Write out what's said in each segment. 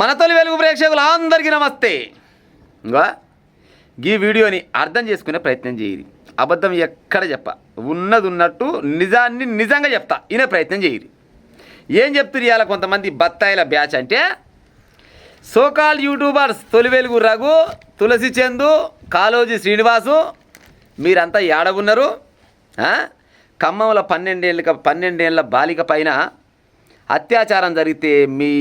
మన తొలి వెలుగు ప్రేక్షకులు అందరికీ నమస్తే. ఇంకా ఈ వీడియోని అర్థం చేసుకునే ప్రయత్నం చేయి. అబద్ధం ఎక్కడ చెప్ప, ఉన్నది ఉన్నట్టు నిజాన్ని నిజంగా చెప్తా ఇనే ప్రయత్నం చేయి. ఏం చెప్తున్నారు ఇవాళ కొంతమంది బత్తాయిల బ్యాచ్ అంటే, సోకాల్ యూట్యూబర్స్ తొలి వెలుగు రఘు, తులసి చందు, కాళోజీ శ్రీనివాసు మీరంతా ఏడవున్నారు. ఖమ్మంలో 12 ఏళ్ళ బాలిక పైన అత్యాచారం జరిగితే మీ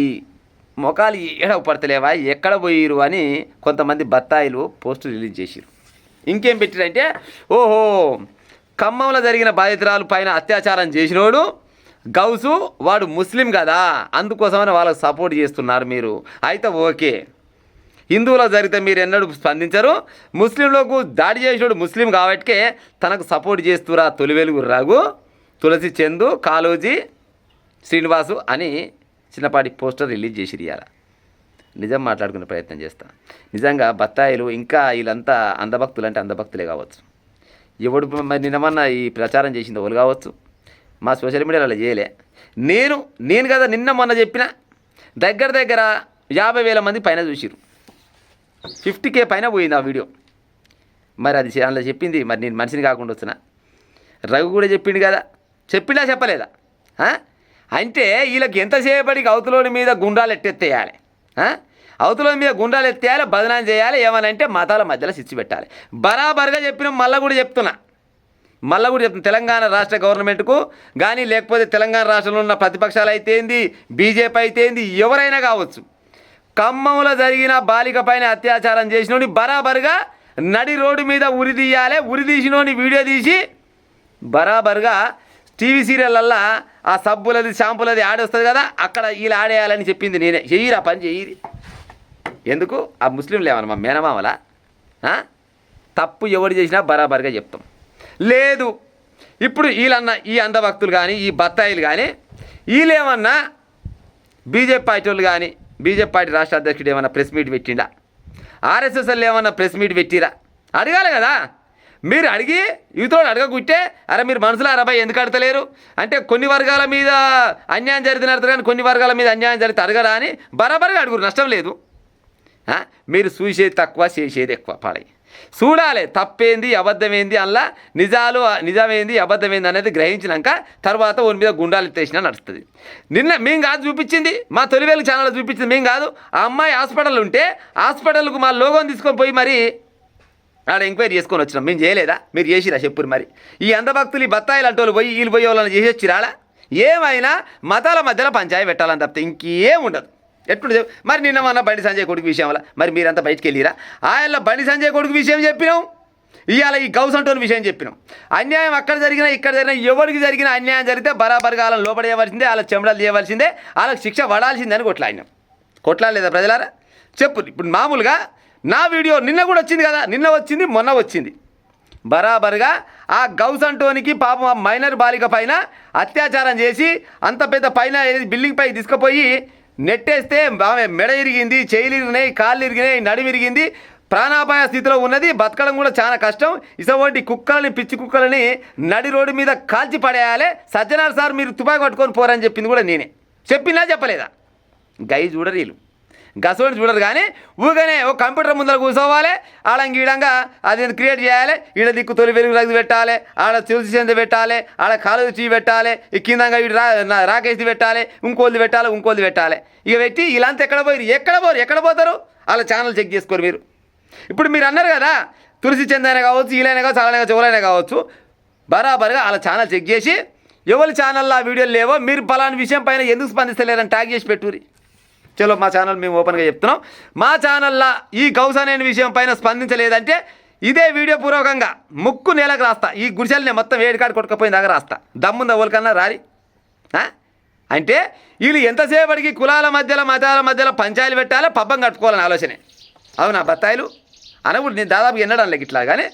మొఖాలు ఏడవ పడతలేవా, ఎక్కడ పోయిరు అని కొంతమంది బత్తాయిలు పోస్టు రిలీజ్ చేసిరు. ఇంకేం పెట్టిరంటే, ఓహో ఖమ్మంలో జరిగిన బాధితురాలు పైన అత్యాచారం చేసినోడు గౌసు, వాడు ముస్లిం కదా, అందుకోసమని వాళ్ళకు సపోర్ట్ చేస్తున్నారు మీరు. అయితే ఓకే, హిందువులకు జరిగితే మీరు ఎన్నడూ స్పందించరు, ముస్లింలకు దాడి చేసినోడు ముస్లిం కాబట్టికే తనకు సపోర్ట్ చేస్తురా తొలి వెలుగు రఘు, తులసి చందు, కాళోజీ శ్రీనివాసు అని చిన్నపాటి పోస్టర్ రిలీజ్ చేసి ఇవాళ. నిజం మాట్లాడుకునే ప్రయత్నం చేస్తా. నిజంగా బత్తాయిలు ఇంకా వీళ్ళంతా అంధభక్తులు అంటే అంధభక్తులే కావచ్చు. ఎవడు నిన్నమన్నా ఈ ప్రచారం చేసింది వాళ్ళు కావచ్చు, మా సోషల్ మీడియాలో అలా చేయలే. నేను కదా నిన్న మొన్న చెప్పిన, దగ్గర 50,000 మంది పైన చూసిరు, 50K పైన పోయింది ఆ వీడియో. మరి అది అందులో చెప్పింది, మరి నేను మనిషిని కాకుండా వచ్చిన రఘు కూడా చెప్పిండు కదా, చెప్పిండా చెప్పలేదా? అంటే వీళ్ళకి ఎంతసేపటికి అవతలోని మీద గుండాలు ఎత్తేయాలి, అవతలోని మీద గుండాలు ఎత్తేయాలి, బదనాం చేయాలి, ఏమనంటే మతాల మధ్యలో సిచ్చి పెట్టాలి. బరాబర్గా చెప్పిన మళ్ళీ కూడా చెప్తున్నా తెలంగాణ రాష్ట్ర గవర్నమెంట్కు కానీ, లేకపోతే తెలంగాణ రాష్ట్రంలో ఉన్న ప్రతిపక్షాలు అయితే ఏంది, బీజేపీ అయితే ఏంది, ఎవరైనా కావచ్చు, ఖమ్మంలో జరిగిన బాలిక పైన అత్యాచారం చేసినోని బరాబర్గా నడి రోడ్డు మీద ఉరిదీయాలి. ఉరిదీసినోని వీడియో తీసి బరాబర్గా టీవీ సీరియళ్ళల్లో ఆ సబ్బులది షాంపులది ఆడొస్తుంది కదా, అక్కడ వీళ్ళు ఆడేయాలని చెప్పింది నేనే. చెయ్యిరా పని చెయ్యి. ఎందుకు ఆ ముస్లింలు ఏమన్నా మా మేనమామలా? తప్పు ఎవడు చేసినా బరాబర్గా చెప్తాం. లేదు ఇప్పుడు ఈ అంధభక్తులు కానీ, ఈ బత్తాయిలు కానీ, వీళ్ళేమన్నా బీజేపీ పార్టీ వాళ్ళు కానీ, బీజేపీ పార్టీ రాష్ట్ర అధ్యక్షుడు ఏమన్నా ప్రెస్ మీట్ పెట్టిండా, ఆర్ఎస్ఎస్ వాళ్ళు ఏమన్నా ప్రెస్ మీట్ పెట్టిరా? అడగాలి కదా. మీరు అడిగి యువతోడు అడగకుంటే, అరే మీరు మనసులో 60 ఎందుకు అడతలేరు అంటే, కొన్ని వర్గాల మీద అన్యాయం జరిగితే అడతారు కానీ కొన్ని వర్గాల మీద అన్యాయం జరిగితే అడగరా అని బరాబర్గా అడుగురు, నష్టం లేదు. మీరు చూసేది తక్కువ, చేసేది ఎక్కువ. పాడై చూడాలి తప్పేంది అబద్ధమేంది, అందులో నిజమేంది అబద్ధమేంది అనేది గ్రహించినాక తర్వాత ఓని మీద గుండాలు ఎత్తేసినా నడుస్తుంది. నిన్న మేము కాదు చూపించింది, మా తొలి వెలుగు ఛానల్లో చూపించింది మేము కాదు. ఆ అమ్మాయి హాస్పిటల్ ఉంటే హాస్పిటల్కు మా లోగోని తీసుకొని పోయి మరి ఆడ ఎంక్వైరీ చేసుకొని వచ్చినాం. మేము చేయలేదా? మీరు చేసిరా చెప్పురు. మరి ఈ అంధభక్తులు ఈ బత్తాయిలు అంటే పోయి వీళ్ళు పోయి వాళ్ళని చేసి వచ్చిరాడా? ఏమైనా మతాల మధ్యలో పంచాయి పెట్టాలని తప్పితే ఇంకేం ఉండదు. ఎట్లుంటే మరి నిన్న మన బండి సంజయ్ కొడుకు విషయం వల్ల మరి మీరంతా బయటికి వెళ్ళిరా? ఆయన బండి సంజయ్ కొడుకు విషయం చెప్పినాం, ఇవాళ ఈ గౌస్ అంటోని విషయం చెప్పినాం. అన్యాయం అక్కడ జరిగినా ఇక్కడ జరిగినా ఎవరికి జరిగిన అన్యాయం జరిగితే బరాబర్గా వాళ్ళని లోపడేయవలసిందే, వాళ్ళకి చెమడలు చేయవలసిందే, వాళ్ళకి శిక్ష పడాల్సిందే అని కొట్లాడలేదా ప్రజలారా? చెప్పు. ఇప్పుడు మామూలుగా నా వీడియో నిన్న కూడా వచ్చింది కదా, నిన్న వచ్చింది మొన్న వచ్చింది. బరాబర్గా ఆ గౌస్ అంటోనికి పాపం ఆ మైనర్ బాలిక పైన అత్యాచారం చేసి అంత పెద్ద పైన బిల్డింగ్ పై తీసుకుపోయి నెట్టేస్తే ఆమె మెడ ఇరిగింది, చేయిలు ఇరిగినాయి, కాళ్ళు ఇరిగినాయి, నడుము ఇరిగింది, ప్రాణాపాయ స్థితిలో ఉన్నది, బతకడం కూడా చాలా కష్టం. ఇటువంటి కుక్కలని, పిచ్చి కుక్కలని నడి రోడ్డు మీద కాల్చి పడేయాలి. సజ్జనార్ సార్ మీరు తుపాకి పట్టుకొని పోరని చెప్పింది కూడా నేనే. చెప్పినా చెప్పలేదా? గై చూడరు వీళ్ళు, గసోని చూడరు. కానీ ఊగానే ఓ కంప్యూటర్ ముందర కూర్చోవాలి, ఆడంగా ఈడంగా అది క్రియేట్ చేయాలి, ఈడ దిక్కు తొలి వెలుగు రగ్గు పెట్టాలి, ఆడ తులసి చెంద పెట్టాలి, ఆడ కాళోజీ పెట్టాలి, ఈ కిందంగా వీడు రాకేష్ది పెట్టాలి, ఇంకోళ్ళది పెట్టాలి. ఇక పెట్టి ఇలాంతా ఎక్కడ పోతారు? వాళ్ళ ఛానల్ చెక్ చేసుకోరు మీరు. ఇప్పుడు మీరు అన్నారు కదా, తులసి చంద అయినా కావచ్చు, వీలైనా కావచ్చు, అలానే చెవులైనా కావచ్చు, బరాబర్గా వాళ్ళ ఛానల్ చెక్ చేసి ఎవరి ఛానల్లో ఆ వీడియోలు లేవో మీరు పలానా విషయం పైన ఎందుకు స్పందిస్తలేరని ట్యాగ్ చేసి పెట్టుర్రి. చలో మా ఛానల్ మేము ఓపెన్గా చెప్తున్నాం, మా ఛానల్లో ఈ గౌస్ అనే విషయం పైన స్పందించలేదంటే ఇదే వీడియో పూర్వకంగా ముక్కు నేలకు రాస్తా, ఈ గుడిసెల్ని మొత్తం వేడికాడు కొట్టుకపోయిన దాకా రాస్తా. దమ్ముందా ఎవరికన్నా రారి? అంటే వీళ్ళు ఎంతసేపటికి కులాల మధ్యలో మతాల మధ్యలో పంచాయలు పెట్టాలి, పబ్బం కట్టుకోవాలని ఆలోచనే. అవునా బత్తాయిలు అనకూడదు, నేను దాదాపు ఎన్నడం లేక ఇట్లా. కానీ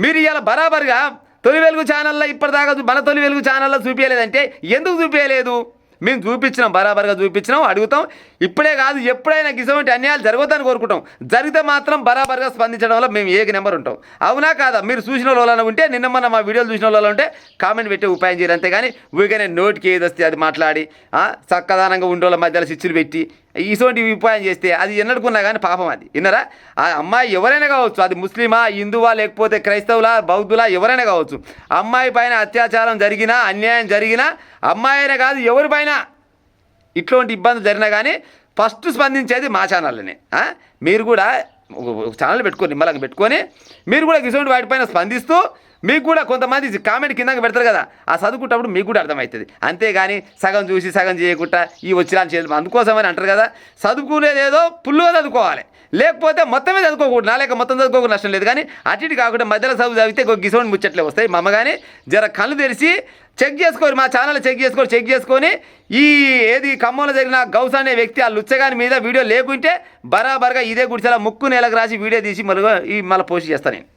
మీరు ఇవాళ బరాబర్గా తొలి వెలుగు ఛానల్లో ఇప్పటిదాకా మన తొలి వెలుగు ఛానల్లో చూపించలేదంటే ఎందుకు చూపించలేదు? మేము చూపించినాం, బరాబర్గా చూపించినాం, అడుగుతాం. ఇప్పుడే కాదు ఎప్పుడైనా ఇటువంటి అన్యాయాలు జరగొద్దని కోరుకుంటాం. జరిగితే మాత్రం బరాబర్గా స్పందించడం వల్ల మేము ఏక నెంబర్ ఉంటాం. అవునా కాదా? మీరు చూసిన వాళ్ళని ఉంటే, నిన్న మన మా వీడియోలు చూసిన వాళ్ళు ఉంటే కామెంట్ పెట్టే ఉపాయం చేయరు. అంతేగాని ఊరికనే నోటికి ఏది వస్తే అది మాట్లాడి చక్కదానంగా ఉండేవాళ్ళ మధ్యలో సిచ్చులు పెట్టి ఇటువంటి ఉపాయం చేస్తే అది ఎన్నడుకున్నా కానీ పాపం అది విన్నారా. ఆ అమ్మాయి ఎవరైనా కావచ్చు, అది ముస్లిమా, హిందువా, లేకపోతే క్రైస్తవులా, బౌద్ధులా, ఎవరైనా కావచ్చు. అమ్మాయి పైన అత్యాచారం జరిగినా, అన్యాయం జరిగినా, అమ్మాయినే కాదు ఎవరిపైన ఇట్లాంటి ఇబ్బందులు జరిగినా కానీ ఫస్ట్ స్పందించేది మా ఛానల్లోనే. మీరు కూడా ఛానల్ పెట్టుకొని నిమ్మలంగా పెట్టుకొని మీరు కూడా ఇటువంటి వాటిపైన స్పందిస్తూ మీకు కూడా కొంతమంది కామెంట్ కిందకి పెడతారు కదా, ఆ చదువుకుంటప్పుడు మీకు కూడా అర్థమవుతుంది. అంతేగాని సగం చూసి సగం చేయకుండా ఈ వచ్చిరాని చేతులు అందుకోసమని అంటారు కదా. చదువుకునేది ఏదో పుల్లుగా చదువుకోవాలి, లేకపోతే మొత్తమే చదువుకోకూడదు. నా లేక మొత్తం చదువుకోకుండా నష్టం లేదు. కానీ అటు ఇటు కాకుండా మధ్యలో చదువు చదివితే గిసోని ముచ్చట్లే వస్తాయి. మా అమ్మ కానీ జర కళ్ళు తెరిచి చెక్ చేసుకోరు, మా ఛానల్ చెక్ చేసుకొని ఈ ఏది ఖమ్మంలో జరిగిన గౌస్ అనే వ్యక్తి ఆ లుచ్చగాని మీద వీడియో లేకుంటే బరాబర్గా ఇదే గుడిసెలా ముక్కు నేలకు రాసి వీడియో తీసి మళ్ళీ పోస్ట్ చేస్తాను నేను.